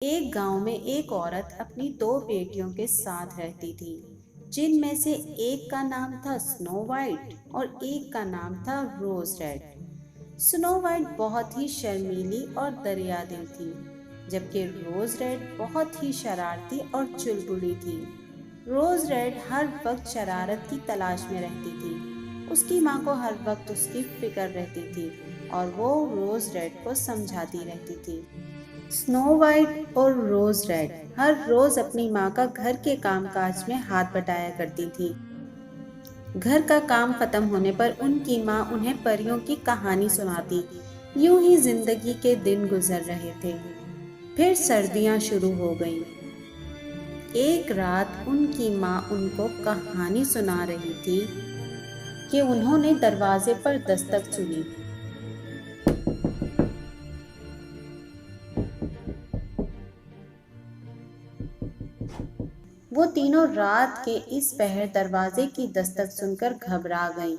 ایک گاؤں میں ایک عورت اپنی دو بیٹیوں کے ساتھ رہتی تھی، جن میں سے ایک کا نام تھا سنو وائٹ اور ایک کا نام تھا روز ریڈ۔ سنو وائٹ بہت ہی شرمیلی اور دریا دل تھی، جبکہ روز ریڈ بہت ہی شرارتی اور چلبلی تھی۔ روز ریڈ ہر وقت شرارت کی تلاش میں رہتی تھی۔ اس کی ماں کو ہر وقت اس کی فکر رہتی تھی اور وہ روز ریڈ کو سمجھاتی رہتی تھی۔ سنو وائٹ اور روز ریڈ ہر روز اپنی ماں کا گھر کے کام کاج میں ہاتھ بٹایا کرتی تھی۔ گھر کا کام ختم ہونے پر ان کی ماں انہیں پریوں کی کہانی سناتی۔ یوں ہی زندگی کے دن گزر رہے تھے۔ پھر سردیاں شروع ہو گئیں۔ ایک رات ان کی ماں ان کو کہانی سنا رہی تھی کہ انہوں نے دروازے پر دستک سنی۔ وہ تینوں رات کے اس پہر دروازے کی دستک سن کر گھبرا گئیں۔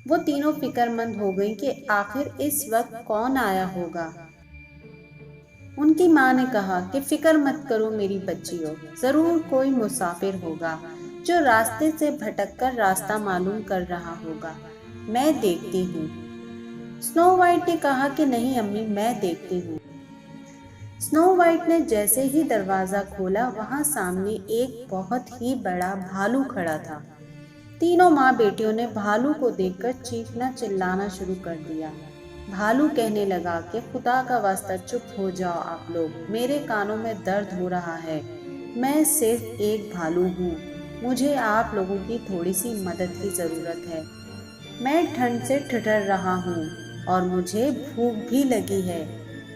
وہ تینوں فکر مند ہو گئیں کہ آخر اس وقت کون آیا ہوگا۔ ان کی ماں نے کہا کہ فکر مت کرو میری بچیوں، ضرور کوئی مسافر ہوگا جو راستے سے بھٹک کر راستہ معلوم کر رہا ہوگا، میں دیکھتی ہوں۔ سنو وائٹ نے کہا کہ نہیں امی، میں دیکھتی ہوں۔ سنو وائٹ نے جیسے ہی دروازہ کھولا، وہاں سامنے ایک بہت ہی بڑا بھالو کھڑا تھا۔ تینوں ماں بیٹیوں نے بھالو کو دیکھ کر چیخنا چلانا شروع کر دیا۔ بھالو کہنے لگا کہ خدا کا واسطہ چپ ہو جاؤ آپ لوگ، میرے کانوں میں درد ہو رہا ہے، میں صرف ایک بھالو ہوں، مجھے آپ لوگوں کی تھوڑی سی مدد کی ضرورت ہے، میں ٹھنڈ سے ٹھٹر رہا ہوں اور مجھے بھوک بھی لگی ہے۔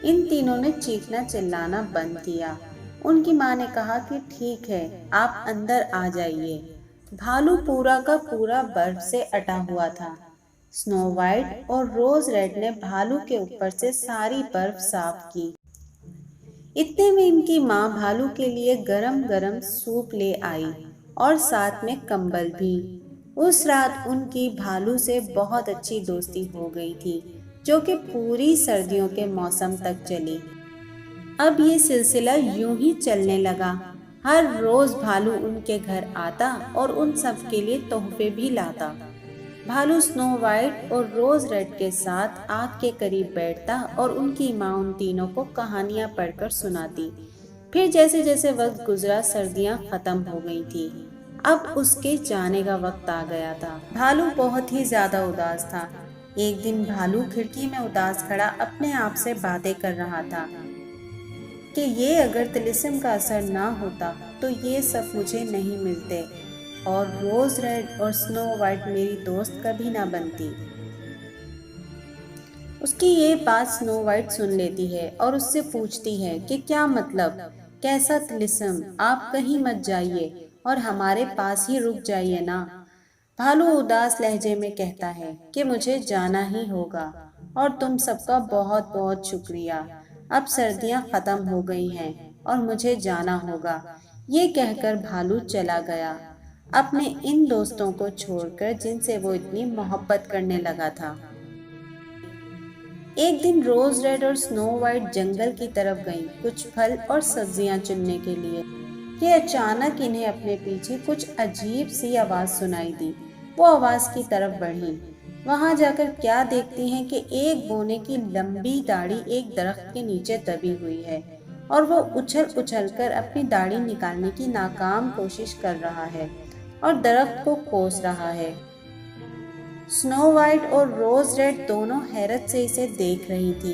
ان تینوں نے چیخنا چلانا بند کیا۔ ان کی ماں نے کہا کہ ٹھیک ہے، آپ اندر آ جائیے۔ بھالو پورا کا پورا برف سے اٹا ہوا تھا۔ سنو وائٹ اور روز ریڈ نے بھالو کے اوپر سے ساری برف صاف کی۔ اتنے میں ان کی ماں بھالو کے لیے گرم گرم سوپ لے آئی اور ساتھ میں کمبل بھی۔ اس رات ان کی بھالو سے بہت اچھی دوستی ہو گئی تھی، جو کہ پوری سردیوں کے موسم تک چلی۔ اب یہ سلسلہ یوں ہی چلنے لگا۔ ہر روز بھالو ان کے گھر آتا اور ان سب کے لیے تحفے بھی لاتا۔ بھالو سنو وائٹ اور روز ریڈ کے ساتھ آگ کے قریب بیٹھتا اور ان کی ماں ان تینوں کو کہانیاں پڑھ کر سناتی۔ پھر جیسے جیسے وقت گزرا، سردیاں ختم ہو گئی تھی۔ اب اس کے جانے کا وقت آ گیا تھا۔ بھالو بہت ہی زیادہ اداس تھا۔ ایک دن بھالو کھڑکی میں اداس کھڑا اپنے آپ سے باتیں کر رہا تھا کہ یہ اگر طلسم کا اثر نہ ہوتا تو یہ سب مجھے نہیں ملتے اور روز ریڈ اور سنو وائٹ میری دوست کبھی نہ بنتی۔ اس کی یہ بات سنو وائٹ سن لیتی ہے اور اس سے پوچھتی ہے کہ کیا مطلب، کیسا طلسم، آپ کہیں مت جائیے اور ہمارے پاس ہی رک جائیے نا۔ بھالو اداس لہجے میں کہتا ہے کہ مجھے جانا ہی ہوگا اور تم سب کا بہت بہت شکریہ، اب سردیاں ختم ہو گئی ہیں اور مجھے جانا ہوگا۔ یہ کہہ کر بھالو چلا گیا، اپنے ان دوستوں کو چھوڑ کر جن سے وہ اتنی محبت کرنے لگا تھا۔ ایک دن روز ریڈ اور سنو وائٹ جنگل کی طرف گئیں کچھ پھل اور سبزیاں چننے کے لیے کہ اچانک انہیں اپنے پیچھے کچھ عجیب سی آواز سنائی دی۔ وہ آواز کی طرف بڑھیں۔ وہاں جا کر کیا دیکھتی ہیں کہ ایک بونے کی لمبی داڑھی ایک درخت کے نیچے دبی ہوئی ہے اور وہ اچھل اچھل کر اپنی داڑھی نکالنے کی ناکام کوشش کر رہا ہے اور درخت کو کوس رہا ہے۔ سنو وائٹ اور روز ریڈ دونوں حیرت سے اسے دیکھ رہی تھی۔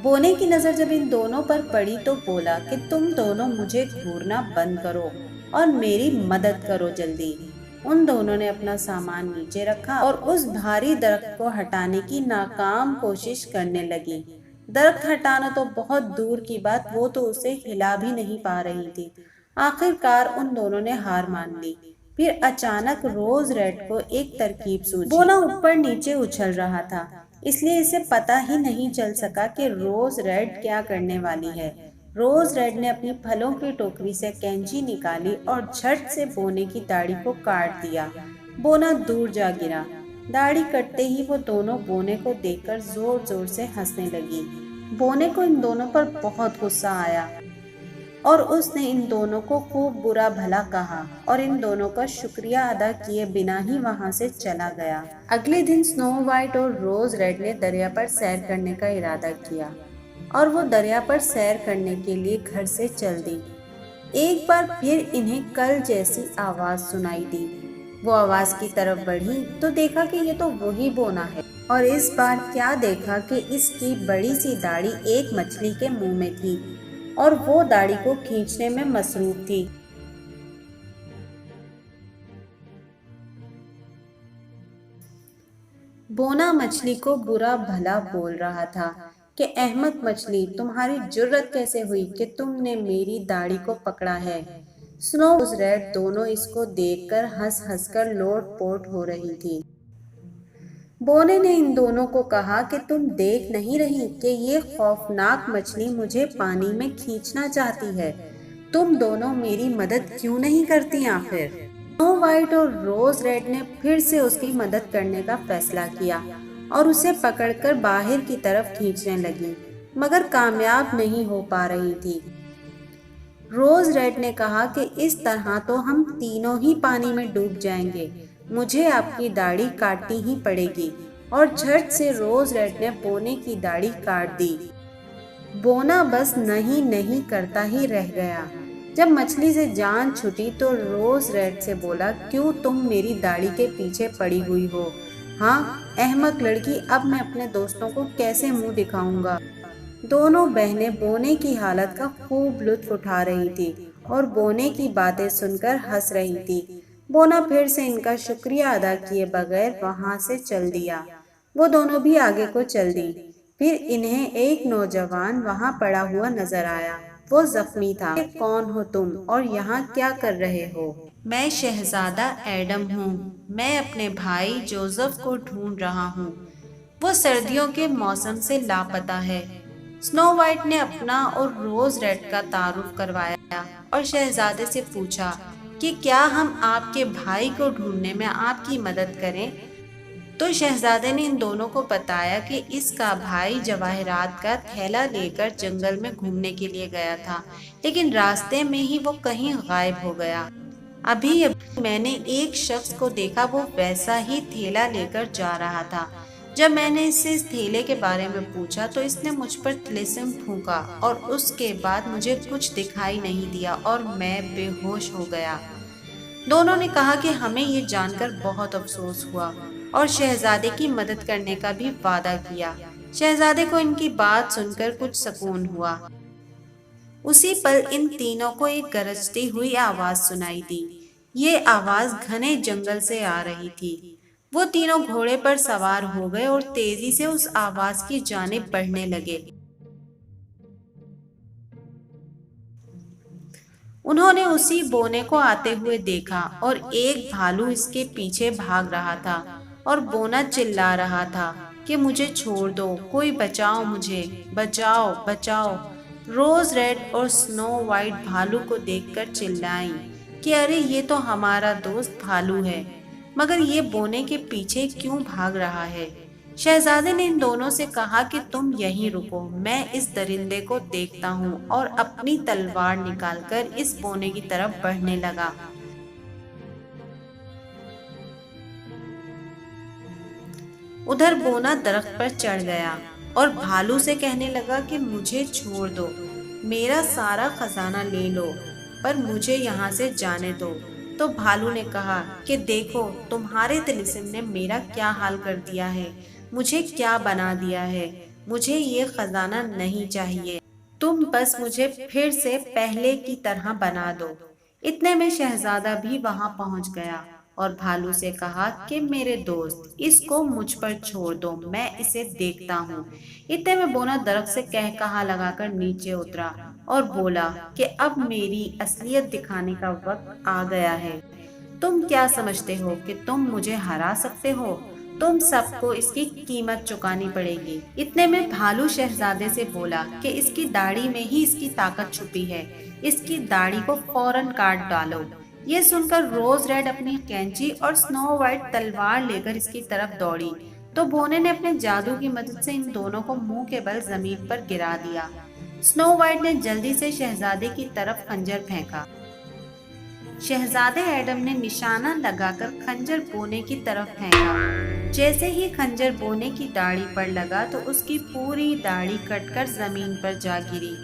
بونے کی نظر جب ان دونوں پر پڑی تو بولا کہ تم دونوں مجھے گھورنا بند کرو اور میری مدد کرو جلدی۔ ان دونوں نے اپنا سامان نیچے رکھا اور اس بھاری درخت کو ہٹانے کی ناکام کوشش کرنے لگی۔ درخت ہٹانا تو بہت دور کی بات، وہ تو اسے ہلا بھی نہیں پا رہی تھی۔ آخر کار ان دونوں نے ہار مان لی۔ پھر اچانک روز ریڈ کو ایک ترکیب سوجھی۔ بونا اوپر نیچے اچھل رہا تھا، اس لیے اسے پتہ ہی نہیں چل سکا کہ روز ریڈ کیا کرنے والی ہے۔ روز ریڈ نے اپنی پھلوں کی ٹوکری سے کینچی نکالی اور جھٹ سے بونے کی داڑھی کو کاٹ دیا۔ بونا دور جا گرا۔ داڑھی کٹتے ہی وہ دونوں بونے کو دیکھ کر زور زور سے ہنسنے لگی۔ بونے کو ان دونوں پر بہت غصہ آیا اور اس نے ان دونوں کو خوب برا بھلا کہا اور ان دونوں کا شکریہ ادا کیے بنا ہی وہاں سے چلا گیا۔ اگلے دن سنو وائٹ اور روز ریڈ نے دریا پر سیر کرنے کا ارادہ کیا اور وہ دریا پر سیر کرنے کے لیے گھر سے چل دی۔ ایک بار پھر انہیں کل جیسی آواز سنائی دی۔ وہ آواز کی طرف بڑھی تو دیکھا کہ یہ تو وہی بونا ہے، اور اس بار کیا دیکھا کہ اس کی بڑی سی داڑھی ایک مچھلی کے منہ میں تھی اور وہ داڑھی کو کھینچنے میں مصروف تھی۔ بونا مچھلی کو برا بھلا بول رہا تھا کہ احمق مچھلی، تمہاری جرت کیسے ہوئی کہ تم نے میری داڑھی کو پکڑا ہے۔ سنو اور ریڈ دونوں اس کو دیکھ کر ہنس ہنس کر لوٹ پوٹ ہو رہی تھی۔ بونے نے ان دونوں کو کہا کہ تم دیکھ نہیں رہی کہ یہ خوفناک مچھلی مجھے پانی میں کھینچنا چاہتی ہے؟ تم دونوں میری مدد کیوں نہیں کرتی آخر؟ سنو وائٹ اور روز ریڈ نے پھر سے اس کی مدد کرنے کا فیصلہ کیا اور اسے پکڑ کر باہر کی طرف کھینچنے لگی، مگر کامیاب نہیں ہو پا رہی تھی۔ روز ریڈ نے کہا کہ اس طرح تو ہم تینوں ہی پانی میں ڈوب جائیں گے، مجھے آپ کی داڑھی کاٹنی ہی پڑے گی، اور جھٹ سے روز ریڈ نے بونے کی داڑھی کاٹ دی۔ بونا بس نہیں نہیں کرتا ہی رہ گیا۔ جب مچھلی سے جان چھٹی تو روز ریڈ سے بولا، کیوں تم میری داڑھی کے پیچھے پڑی ہوئی ہو؟ ہاں احمق لڑکی، اب میں اپنے دوستوں کو کیسے منہ دکھاؤں گا؟ دونوں بہنیں بونے کی حالت کا خوب لطف اٹھا رہی تھی اور بونے کی باتیں سن کر ہنس رہی تھی۔ بونا پھر سے ان کا شکریہ ادا کیے بغیر وہاں سے چل دیا۔ وہ دونوں بھی آگے کو چل دی۔ پھر انہیں ایک نوجوان وہاں پڑا ہوا نظر آیا۔ وہ زخمی تھا۔ کہ کون ہو تم اور یہاں کیا کر رہے ہو؟ میں شہزادہ ایڈم ہوں۔ میں اپنے بھائی جوزف کو ڈھونڈ رہا ہوں، وہ سردیوں کے موسم سے لاپتہ ہے۔ سنو وائٹ نے اپنا اور روز ریڈ کا تعارف کروایا اور شہزادے سے پوچھا کہ کیا ہم آپ کے بھائی کو ڈھونڈنے میں آپ کی مدد کریں؟ تو شہزادے نے ان دونوں کو بتایا کہ اس کا بھائی جواہرات کا تھیلا لے کر جنگل میں گھومنے کے لیے گیا تھا، لیکن راستے میں ہی وہ کہیں غائب ہو گیا۔ ابھی میں نے ایک شخص کو دیکھا، وہ ویسا ہی تھیلا لے کر جا رہا تھا۔ جب میں نے اس سے اس تھیلے کے بارے میں پوچھا تو اس نے مجھ پر طلسم پھونکا اور اس کے بعد مجھے کچھ دکھائی نہیں دیا اور میں بے ہوش ہو گیا۔ دونوں نے کہا کہ ہمیں یہ جان کر بہت افسوس ہوا اور شہزادے کی مدد کرنے کا بھی وعدہ کیا۔ شہزادے کو ان کی بات سن کر کچھ سکون ہوا۔ اسی پل ان تینوں کو ایک گرجتی ہوئی آواز سنائی دی۔ یہ آواز گھنے جنگل سے آ رہی تھی۔ وہ تینوں گھوڑے پر سوار ہو گئے اور تیزی سے اس آواز کی جانب بڑھنے لگے۔ انہوں نے اسی بونے کو آتے ہوئے دیکھا اور ایک بھالو اس کے پیچھے بھاگ رہا تھا اور بونا چلا رہا تھا کہ مجھے چھوڑ دو، کوئی بچاؤ مجھے، بچاؤ بچاؤ۔ روز ریڈ اور سنو وائٹ بھالو کو دیکھ کر چلائیں کہ ارے یہ تو ہمارا دوست بھالو ہے، مگر یہ بونے کے پیچھے کیوں بھاگ رہا ہے؟ شہزادے نے ان دونوں سے کہا کہ تم یہیں رکو، میں اس درندے کو دیکھتا ہوں، اور اپنی تلوار نکال کر اس بونے کی طرف بڑھنے لگا۔ ادھر بونا درخت پر چڑھ گیا اور بھالو سے کہنے لگا کہ مجھے چھوڑ دو، میرا سارا خزانہ لے لو، پر مجھے یہاں سے جانے دو۔ تو بھالو نے کہا کہ دیکھو تمہارے طلسم نے میرا کیا حال کر دیا ہے، مجھے کیا بنا دیا ہے، مجھے یہ خزانہ نہیں چاہیے، تم بس مجھے پھر سے پہلے کی طرح بنا دو۔ اتنے میں شہزادہ بھی وہاں پہنچ گیا اور بھالو سے کہا کہ میرے دوست، اس کو مجھ پر چھوڑ دو، میں اسے دیکھتا ہوں۔ اتنے میں بونا درخت سے کہہ کہا لگا کر نیچے اترا اور بولا کہ اب میری اصلیت دکھانے کا وقت آ گیا ہے۔ تم کیا سمجھتے ہو کہ تم مجھے ہرا سکتے ہو؟ تم سب کو اس کی قیمت چکانی پڑے گی۔ اتنے میں بھالو شہزادے سے بولا کہ اس کی داڑھی میں ہی اس کی طاقت چھپی ہے، اس کی داڑھی کو فوراً کاٹ ڈالو۔ یہ سن کر روز ریڈ اپنی کینچی اور سنو وائٹ تلوار لے کر اس کی طرف دوڑی تو بونے نے اپنے جادو کی مدد سے ان دونوں کو منہ کے بل زمین پر گرا دیا۔ سنو وائٹ نے جلدی سے شہزادے کی طرف خنجر پھینکا۔ شہزادے ایڈم نے نشانہ لگا کر خنجر بونے کی طرف پھینکا۔ جیسے ہی خنجر بونے کی داڑھی پر لگا تو اس کی پوری داڑھی کٹ کر زمین پر جا گری۔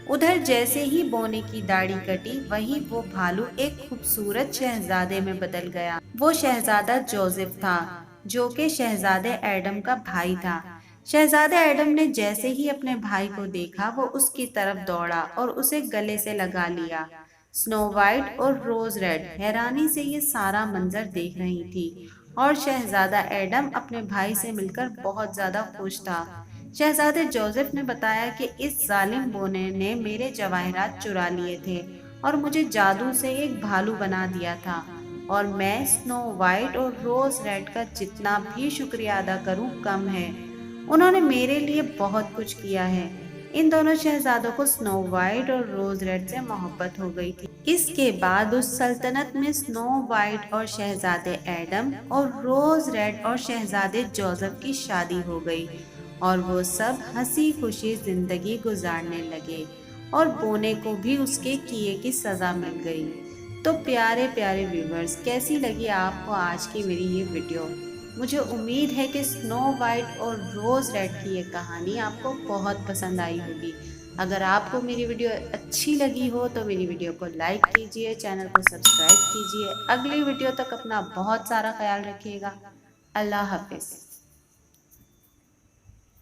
ادھر جیسے ہی بونے کی داڑھی کٹی وہیں وہ بھالو ایک خوبصورت شہزادے میں بدل گیا۔ وہ شہزادہ جوزف تھا جو کہ شہزادے ایڈم کا بھائی تھا۔ شہزادے ایڈم نے جیسے ہی اپنے بھائی کو دیکھا وہ اس کی طرف دوڑا اور اسے گلے سے لگا لیا۔ سنو وائٹ اور روز ریڈ حیرانی سے یہ سارا منظر دیکھ رہی تھی اور شہزادہ ایڈم اپنے بھائی سے مل کر بہت زیادہ خوش تھا۔ شہزادے جوزف نے بتایا کہ اس ظالم بونے نے میرے جواہرات چرا لیے تھے اور مجھے جادو سے ایک بھالو بنا دیا تھا، اور میں سنو وائٹ اور روز ریڈ کا جتنا بھی شکریہ ادا کروں کم ہے۔ انہوں نے میرے لیے بہت کچھ کیا ہے۔ ان دونوں شہزادوں کو سنو وائٹ اور روز ریڈ سے محبت ہو گئی تھی۔ اس کے بعد اس سلطنت میں سنو وائٹ اور شہزادے ایڈم اور روز ریڈ اور شہزادے جوزف کی شادی ہو گئی اور وہ سب ہنسی خوشی زندگی گزارنے لگے اور بونے کو بھی اس کے کیے کی سزا مل گئی۔ تو پیارے پیارے ویورز، کیسی لگی آپ کو آج کی میری یہ ویڈیو؟ مجھے امید ہے کہ سنو وائٹ اور روز ریڈ کی یہ کہانی آپ کو بہت پسند آئی ہوگی۔ اگر آپ کو میری ویڈیو اچھی لگی ہو تو میری ویڈیو کو لائک کیجیے، چینل کو سبسکرائب کیجیے۔ اگلی ویڈیو تک اپنا بہت سارا خیال رکھیے گا۔ اللہ حافظ۔